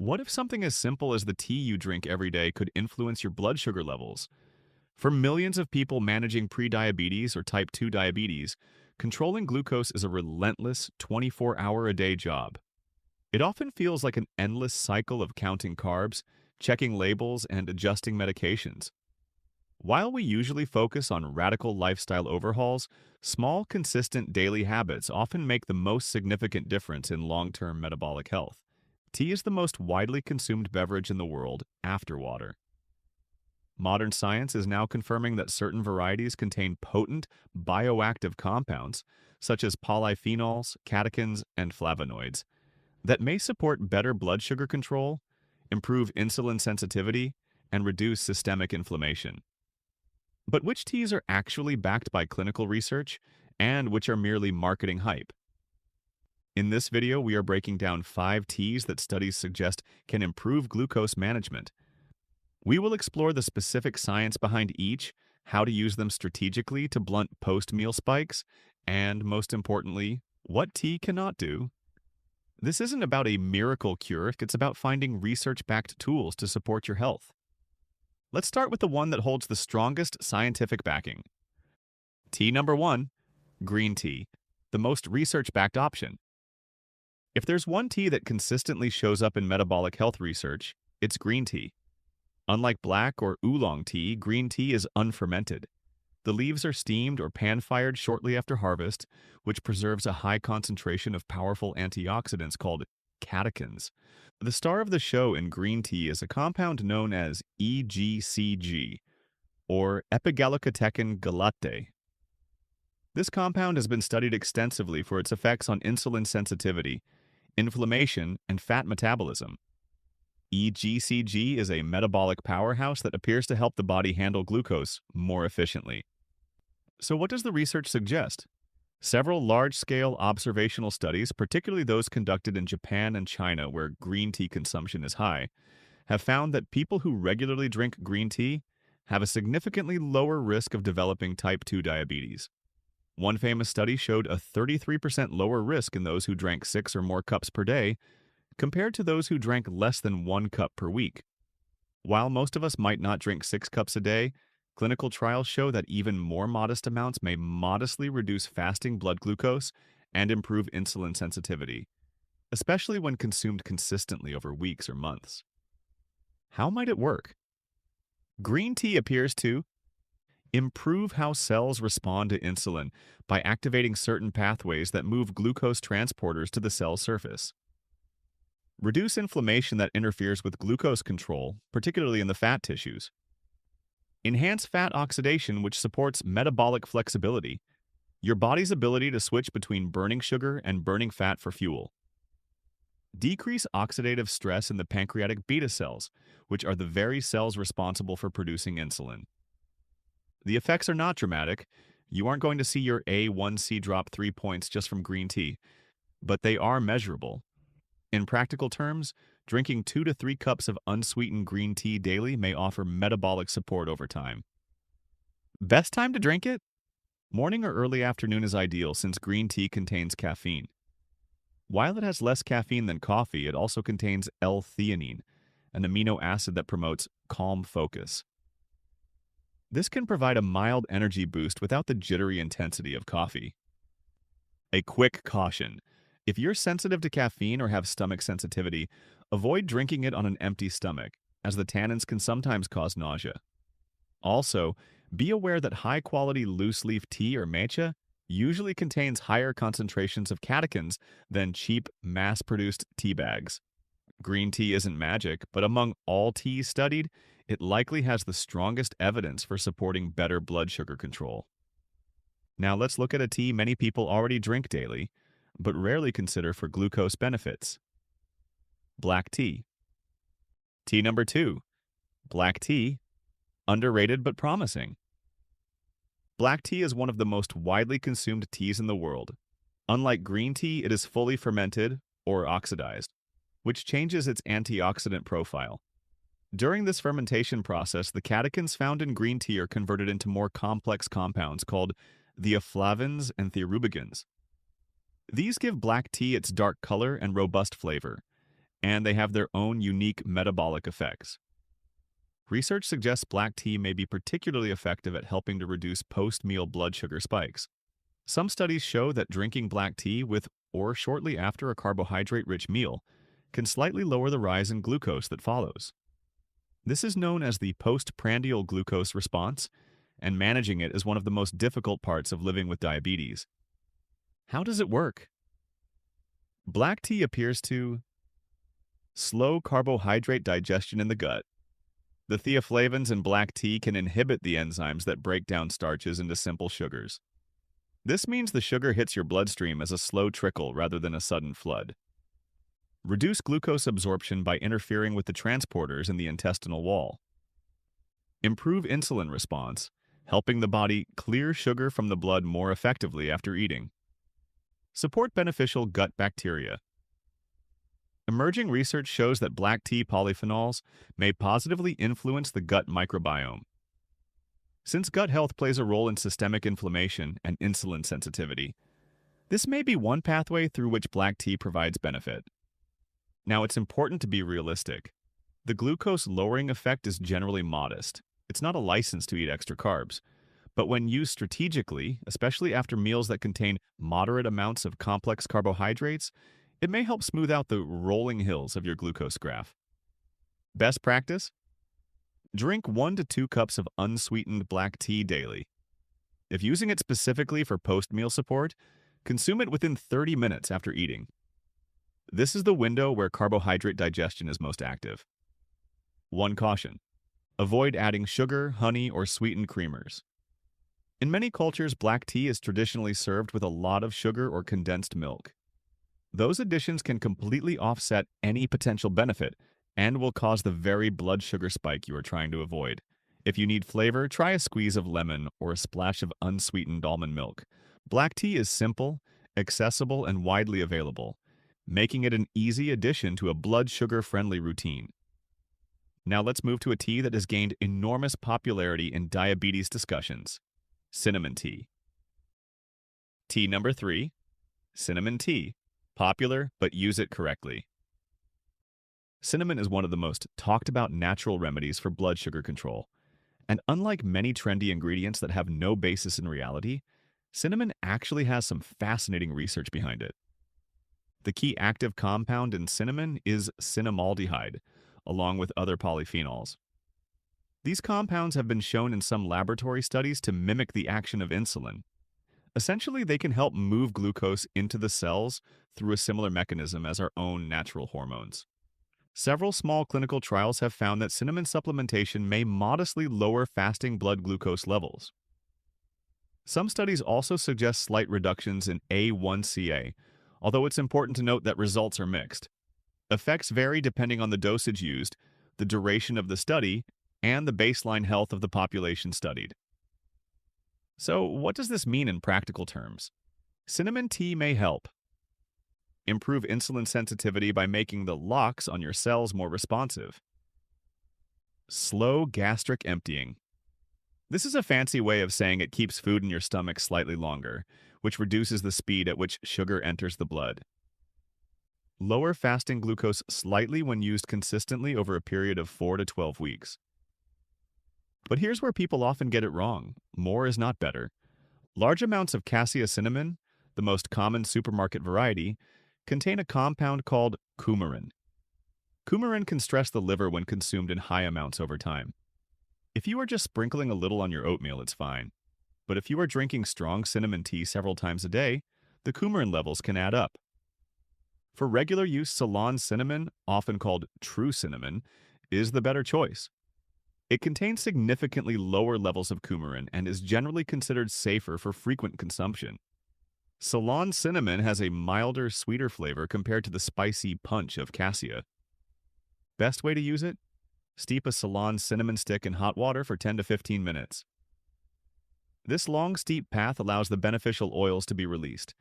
What if something as simple as the tea you drink every day could influence your blood sugar levels? For millions of people managing prediabetes or type 2 diabetes, controlling glucose is a relentless 24-hour-a-day job. It often feels like an endless cycle of counting carbs, checking labels, and adjusting medications. While we usually focus on radical lifestyle overhauls, small, consistent daily habits often make the most significant difference in long-term metabolic health. Tea is the most widely consumed beverage in the world after water. Modern science is now confirming that certain varieties contain potent bioactive compounds, such as polyphenols, catechins, and flavonoids, that may support better blood sugar control, improve insulin sensitivity, and reduce systemic inflammation. But which teas are actually backed by clinical research and which are merely marketing hype? In this video, we are breaking down 5 teas that studies suggest can improve glucose management. We will explore the specific science behind each, how to use them strategically to blunt post-meal spikes, and, most importantly, what tea cannot do. This isn't about a miracle cure, it's about finding research-backed tools to support your health. Let's start with the one that holds the strongest scientific backing. Tea number 1, green tea, the most research-backed option. If there's one tea that consistently shows up in metabolic health research, it's green tea. Unlike black or oolong tea, green tea is unfermented. The leaves are steamed or pan-fired shortly after harvest, which preserves a high concentration of powerful antioxidants called catechins. The star of the show in green tea is a compound known as EGCG, or epigallocatechin gallate. This compound has been studied extensively for its effects on insulin sensitivity, inflammation, and fat metabolism. EGCG is a metabolic powerhouse that appears to help the body handle glucose more efficiently. So what does the research suggest? Several large-scale observational studies, particularly those conducted in Japan and China where green tea consumption is high, have found that people who regularly drink green tea have a significantly lower risk of developing type 2 diabetes. One famous study showed a 33% lower risk in those who drank 6 or more cups per day compared to those who drank less than 1 cup per week. While most of us might not drink 6 cups a day, clinical trials show that even more modest amounts may modestly reduce fasting blood glucose and improve insulin sensitivity, especially when consumed consistently over weeks or months. How might it work? Green tea appears to improve how cells respond to insulin by activating certain pathways that move glucose transporters to the cell surface. Reduce inflammation that interferes with glucose control, particularly in the fat tissues. Enhance fat oxidation, which supports metabolic flexibility, your body's ability to switch between burning sugar and burning fat for fuel. Decrease oxidative stress in the pancreatic beta cells, which are the very cells responsible for producing insulin. The effects are not dramatic. You aren't going to see your A1C drop 3 points just from green tea, but they are measurable. In practical terms, drinking 2 to 3 cups of unsweetened green tea daily may offer metabolic support over time. Best time to drink it? Morning or early afternoon is ideal since green tea contains caffeine. While it has less caffeine than coffee, it also contains L-theanine, an amino acid that promotes calm focus. This can provide a mild energy boost without the jittery intensity of coffee. A quick caution. If you're sensitive to caffeine or have stomach sensitivity, avoid drinking it on an empty stomach, as the tannins can sometimes cause nausea. Also, be aware that high-quality loose-leaf tea or matcha usually contains higher concentrations of catechins than cheap, mass-produced tea bags. Green tea isn't magic, but among all teas studied, it likely has the strongest evidence for supporting better blood sugar control. Now let's look at a tea many people already drink daily, but rarely consider for glucose benefits. Black tea. Tea number 2. Black tea, underrated but promising. Black tea is one of the most widely consumed teas in the world. Unlike green tea, it is fully fermented or oxidized, which changes its antioxidant profile. During this fermentation process, the catechins found in green tea are converted into more complex compounds called theaflavins and theorubicins. These give black tea its dark color and robust flavor, and they have their own unique metabolic effects. Research suggests black tea may be particularly effective at helping to reduce post-meal blood sugar spikes. Some studies show that drinking black tea with or shortly after a carbohydrate-rich meal can slightly lower the rise in glucose that follows. This is known as the postprandial glucose response, and managing it is one of the most difficult parts of living with diabetes. How does it work? Black tea appears to slow carbohydrate digestion in the gut. The theaflavins in black tea can inhibit the enzymes that break down starches into simple sugars. This means the sugar hits your bloodstream as a slow trickle rather than a sudden flood. Reduce glucose absorption by interfering with the transporters in the intestinal wall. Improve insulin response, helping the body clear sugar from the blood more effectively after eating. Support beneficial gut bacteria. Emerging research shows that black tea polyphenols may positively influence the gut microbiome. Since gut health plays a role in systemic inflammation and insulin sensitivity, this may be one pathway through which black tea provides benefit. Now, it's important to be realistic. The glucose-lowering effect is generally modest. It's not a license to eat extra carbs. But when used strategically, especially after meals that contain moderate amounts of complex carbohydrates, it may help smooth out the rolling hills of your glucose graph. Best practice? Drink 1 to 2 cups of unsweetened black tea daily. If using it specifically for post-meal support, consume it within 30 minutes after eating. This is the window where carbohydrate digestion is most active. One caution: avoid adding sugar, honey, or sweetened creamers. In many cultures, black tea is traditionally served with a lot of sugar or condensed milk. Those additions can completely offset any potential benefit and will cause the very blood sugar spike you are trying to avoid. If you need flavor, try a squeeze of lemon or a splash of unsweetened almond milk. Black tea is simple, accessible, and widely available, making it an easy addition to a blood sugar-friendly routine. Now let's move to a tea that has gained enormous popularity in diabetes discussions: cinnamon tea. Tea number 3, cinnamon tea. Popular, but use it correctly. Cinnamon is one of the most talked about natural remedies for blood sugar control. And unlike many trendy ingredients that have no basis in reality, cinnamon actually has some fascinating research behind it. The key active compound in cinnamon is cinnamaldehyde, along with other polyphenols. These compounds have been shown in some laboratory studies to mimic the action of insulin. Essentially, they can help move glucose into the cells through a similar mechanism as our own natural hormones. Several small clinical trials have found that cinnamon supplementation may modestly lower fasting blood glucose levels. Some studies also suggest slight reductions in A1ca, although it's important to note that results are mixed. Effects vary depending on the dosage used, the duration of the study, and the baseline health of the population studied. So, what does this mean in practical terms? Cinnamon tea may help improve insulin sensitivity by making the locks on your cells more responsive. Slow gastric emptying. This is a fancy way of saying it keeps food in your stomach slightly longer, which reduces the speed at which sugar enters the blood. Lower fasting glucose slightly when used consistently over a period of 4 to 12 weeks. But here's where people often get it wrong. More is not better. Large amounts of cassia cinnamon, the most common supermarket variety, contain a compound called coumarin. Coumarin can stress the liver when consumed in high amounts over time. If you are just sprinkling a little on your oatmeal, it's fine. But if you are drinking strong cinnamon tea several times a day, the coumarin levels can add up. For regular use, Ceylon cinnamon, often called true cinnamon, is the better choice. It contains significantly lower levels of coumarin and is generally considered safer for frequent consumption. Ceylon cinnamon has a milder, sweeter flavor compared to the spicy punch of cassia. Best way to use it? Steep a Ceylon cinnamon stick in hot water for 10 to 15 minutes. This long, steep path allows the beneficial oils to be released.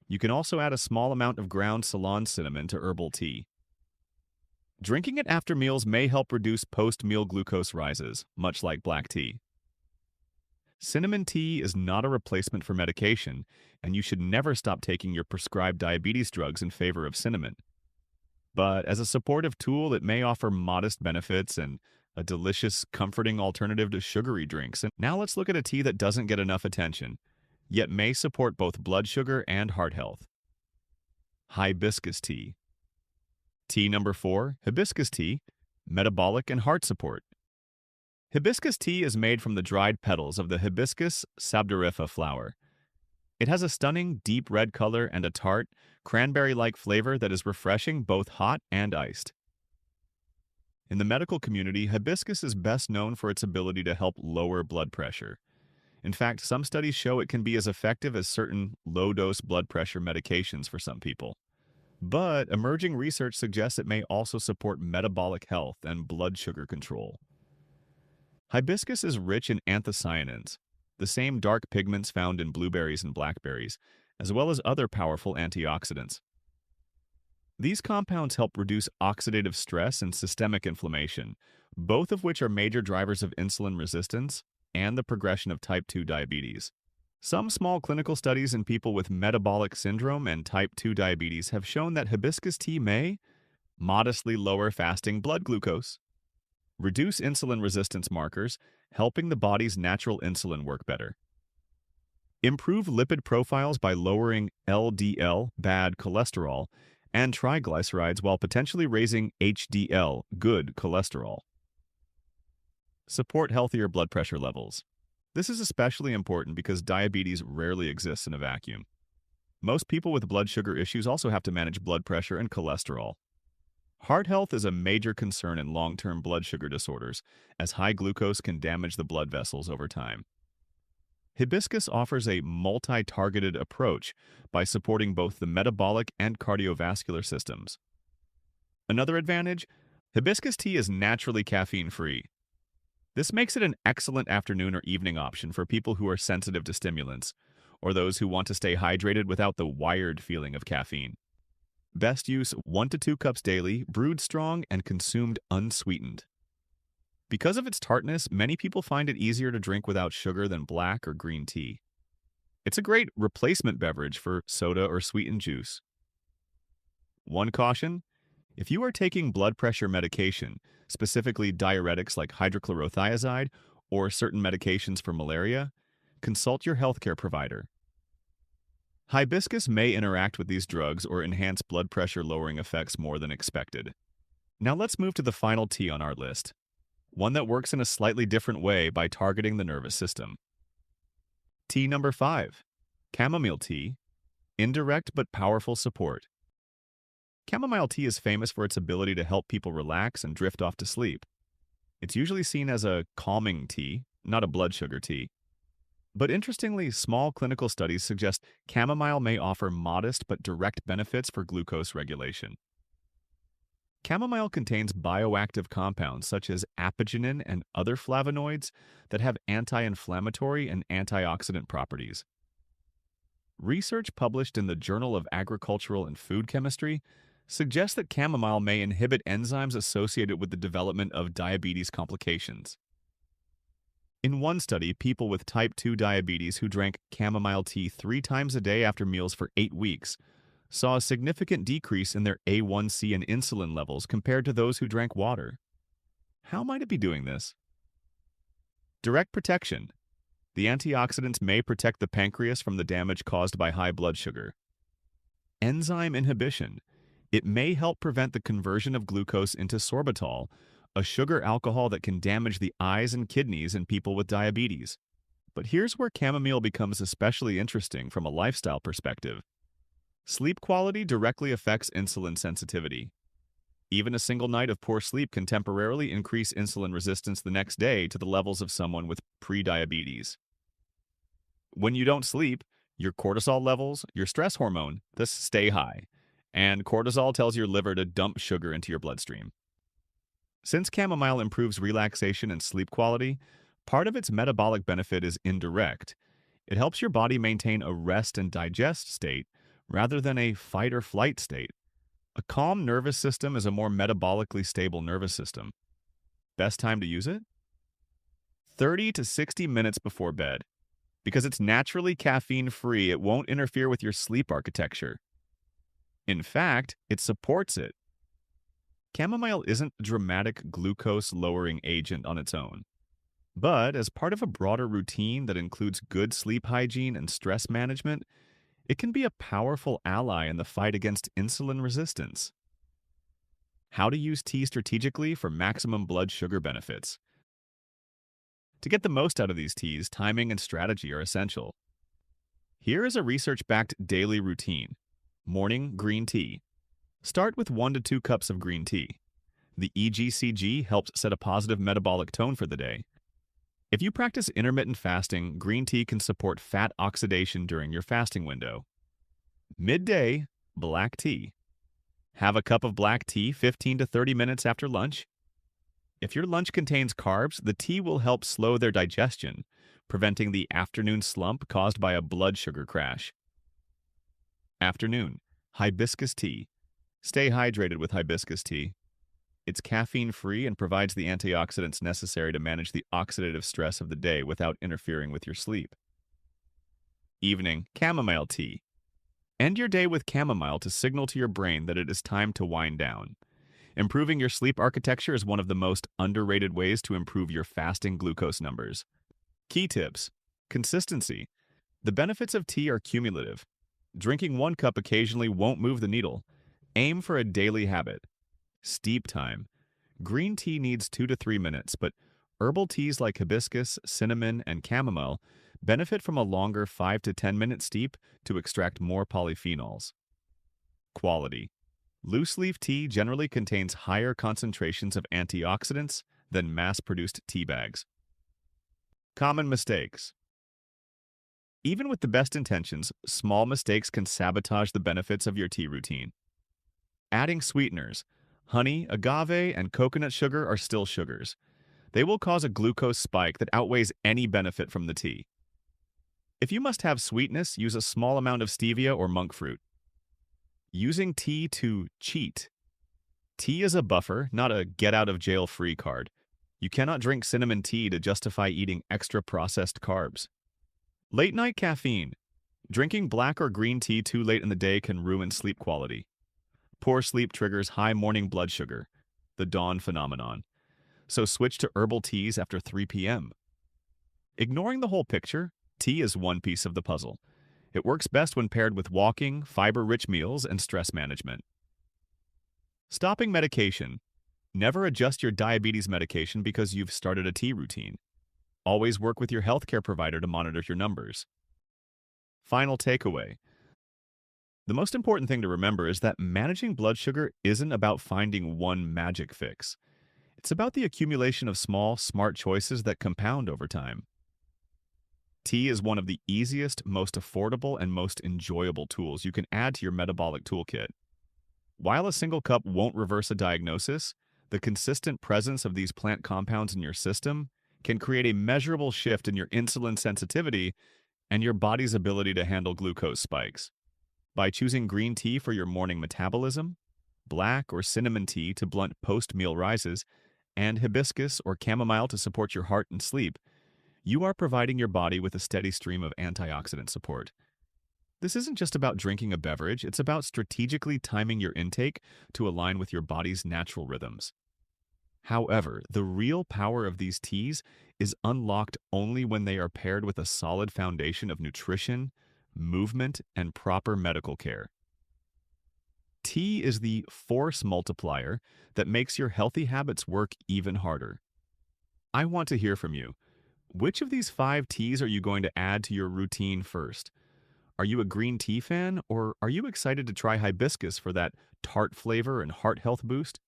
You can also add a small amount of ground Ceylon cinnamon to herbal tea. Drinking it after meals may help reduce post-meal glucose rises, much like black tea. Cinnamon tea is not a replacement for medication, and you should never stop taking your prescribed diabetes drugs in favor of cinnamon. But as a supportive tool, it may offer modest benefits and a delicious, comforting alternative to sugary drinks. And now let's look at a tea that doesn't get enough attention, yet may support both blood sugar and heart health. Hibiscus tea. Tea number 4, hibiscus tea, metabolic and heart support. Hibiscus tea is made from the dried petals of the Hibiscus sabdariffa flower. It has a stunning, deep red color and a tart, cranberry-like flavor that is refreshing both hot and iced. In the medical community, hibiscus is best known for its ability to help lower blood pressure. In fact, some studies show it can be as effective as certain low-dose blood pressure medications for some people. But emerging research suggests it may also support metabolic health and blood sugar control. Hibiscus is rich in anthocyanins, the same dark pigments found in blueberries and blackberries, as well as other powerful antioxidants. These compounds help reduce oxidative stress and systemic inflammation, both of which are major drivers of insulin resistance and the progression of type 2 diabetes. Some small clinical studies in people with metabolic syndrome and type 2 diabetes have shown that hibiscus tea may modestly lower fasting blood glucose, reduce insulin resistance markers, helping the body's natural insulin work better, improve lipid profiles by lowering LDL, bad cholesterol, and triglycerides while potentially raising HDL, good cholesterol. Support healthier blood pressure levels. This is especially important because diabetes rarely exists in a vacuum. Most people with blood sugar issues also have to manage blood pressure and cholesterol. Heart health is a major concern in long-term blood sugar disorders, as high glucose can damage the blood vessels over time. Hibiscus offers a multi-targeted approach by supporting both the metabolic and cardiovascular systems. Another advantage, hibiscus tea is naturally caffeine-free. This makes it an excellent afternoon or evening option for people who are sensitive to stimulants, or those who want to stay hydrated without the wired feeling of caffeine. Best use 1 to 2 cups daily, brewed strong and consumed unsweetened. Because of its tartness, many people find it easier to drink without sugar than black or green tea. It's a great replacement beverage for soda or sweetened juice. One caution: if you are taking blood pressure medication, specifically diuretics like hydrochlorothiazide or certain medications for malaria, consult your healthcare provider. Hibiscus may interact with these drugs or enhance blood pressure lowering effects more than expected. Now let's move to the final tea on our list, one that works in a slightly different way by targeting the nervous system. Tea number 5, chamomile tea, indirect but powerful support. Chamomile tea is famous for its ability to help people relax and drift off to sleep. It's usually seen as a calming tea, not a blood sugar tea. But interestingly, small clinical studies suggest chamomile may offer modest but direct benefits for glucose regulation. Chamomile contains bioactive compounds such as apigenin and other flavonoids that have anti-inflammatory and antioxidant properties. Research published in the Journal of Agricultural and Food Chemistry suggests that chamomile may inhibit enzymes associated with the development of diabetes complications. In one study, people with type 2 diabetes who drank chamomile tea 3 times a day after meals for 8 weeks saw a significant decrease in their A1c and insulin levels compared to those who drank water. How might it be doing this? Direct protection. The antioxidants may protect the pancreas from the damage caused by high blood sugar. Enzyme inhibition. It may help prevent the conversion of glucose into sorbitol, a sugar alcohol that can damage the eyes and kidneys in people with diabetes. But here's where chamomile becomes especially interesting from a lifestyle perspective. Sleep quality directly affects insulin sensitivity. Even a single night of poor sleep can temporarily increase insulin resistance the next day to the levels of someone with prediabetes. When you don't sleep, your cortisol levels, your stress hormone, thus stay high, and cortisol tells your liver to dump sugar into your bloodstream. Since chamomile improves relaxation and sleep quality, part of its metabolic benefit is indirect. It helps your body maintain a rest and digest state rather than a fight or flight state. A calm nervous system is a more metabolically stable nervous system. Best time to use it? 30 to 60 minutes before bed. Because it's naturally caffeine-free, it won't interfere with your sleep architecture. In fact, it supports it. Chamomile isn't a dramatic glucose-lowering agent on its own, but as part of a broader routine that includes good sleep hygiene and stress management, it can be a powerful ally in the fight against insulin resistance. How to use tea strategically for maximum blood sugar benefits. To get the most out of these teas, timing and strategy are essential. Here is a research-backed daily routine. Morning green tea. Start with 1 to 2 cups of green tea. The EGCG helps set a positive metabolic tone for the day. If you practice intermittent fasting, green tea can support fat oxidation during your fasting window. Midday, black tea. Have a cup of black tea 15 to 30 minutes after lunch. If your lunch contains carbs, the tea will help slow their digestion, preventing the afternoon slump caused by a blood sugar crash. Afternoon, hibiscus tea. Stay hydrated with hibiscus tea. It's caffeine-free and provides the antioxidants necessary to manage the oxidative stress of the day without interfering with your sleep. Evening, chamomile tea. End your day with chamomile to signal to your brain that it is time to wind down. Improving your sleep architecture is one of the most underrated ways to improve your fasting glucose numbers. Key tips. Consistency. The benefits of tea are cumulative. Drinking 1 cup occasionally won't move the needle. Aim for a daily habit. Steep time. Green tea needs 2 to 3 minutes, but herbal teas like hibiscus, cinnamon, and chamomile benefit from a longer 5 to 10 minute steep to extract more polyphenols. Quality. Loose leaf tea generally contains higher concentrations of antioxidants than mass-produced tea bags. Common mistakes. Even with the best intentions, small mistakes can sabotage the benefits of your tea routine. Adding sweeteners. Honey, agave, and coconut sugar are still sugars. They will cause a glucose spike that outweighs any benefit from the tea. If you must have sweetness, use a small amount of stevia or monk fruit. Using tea to cheat. Tea is a buffer, not a get-out-of-jail-free card. You cannot drink cinnamon tea to justify eating extra processed carbs. Late-night caffeine. Drinking black or green tea too late in the day can ruin sleep quality. Poor sleep triggers high morning blood sugar, the dawn phenomenon. So switch to herbal teas after 3 p.m. Ignoring the whole picture, tea is one piece of the puzzle. It works best when paired with walking, fiber-rich meals, and stress management. Stopping medication. Never adjust your diabetes medication because you've started a tea routine. Always work with your healthcare provider to monitor your numbers. Final takeaway. The most important thing to remember is that managing blood sugar isn't about finding one magic fix. It's about the accumulation of small, smart choices that compound over time. Tea is one of the easiest, most affordable, and most enjoyable tools you can add to your metabolic toolkit. While a single cup won't reverse a diagnosis, the consistent presence of these plant compounds in your system can create a measurable shift in your insulin sensitivity and your body's ability to handle glucose spikes. By choosing green tea for your morning metabolism, black or cinnamon tea to blunt post-meal rises, and hibiscus or chamomile to support your heart and sleep, you are providing your body with a steady stream of antioxidant support. This isn't just about drinking a beverage, it's about strategically timing your intake to align with your body's natural rhythms. However, the real power of these teas is unlocked only when they are paired with a solid foundation of nutrition, movement, and proper medical care. Tea is the force multiplier that makes your healthy habits work even harder. I want to hear from you. Which of these 5 teas are you going to add to your routine first? Are you a green tea fan, or are you excited to try hibiscus for that tart flavor and heart health boost?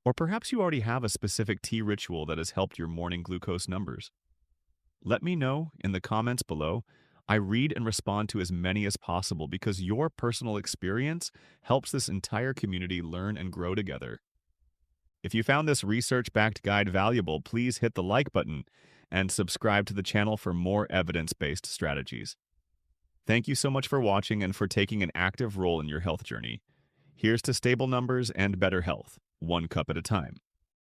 Or perhaps you already have a specific tea ritual that has helped your morning glucose numbers. Let me know in the comments below. I read and respond to as many as possible because your personal experience helps this entire community learn and grow together. If you found this research-backed guide valuable, please hit the like button and subscribe to the channel for more evidence-based strategies. Thank you so much for watching and for taking an active role in your health journey. Here's to stable numbers and better health, 1 cup at a time.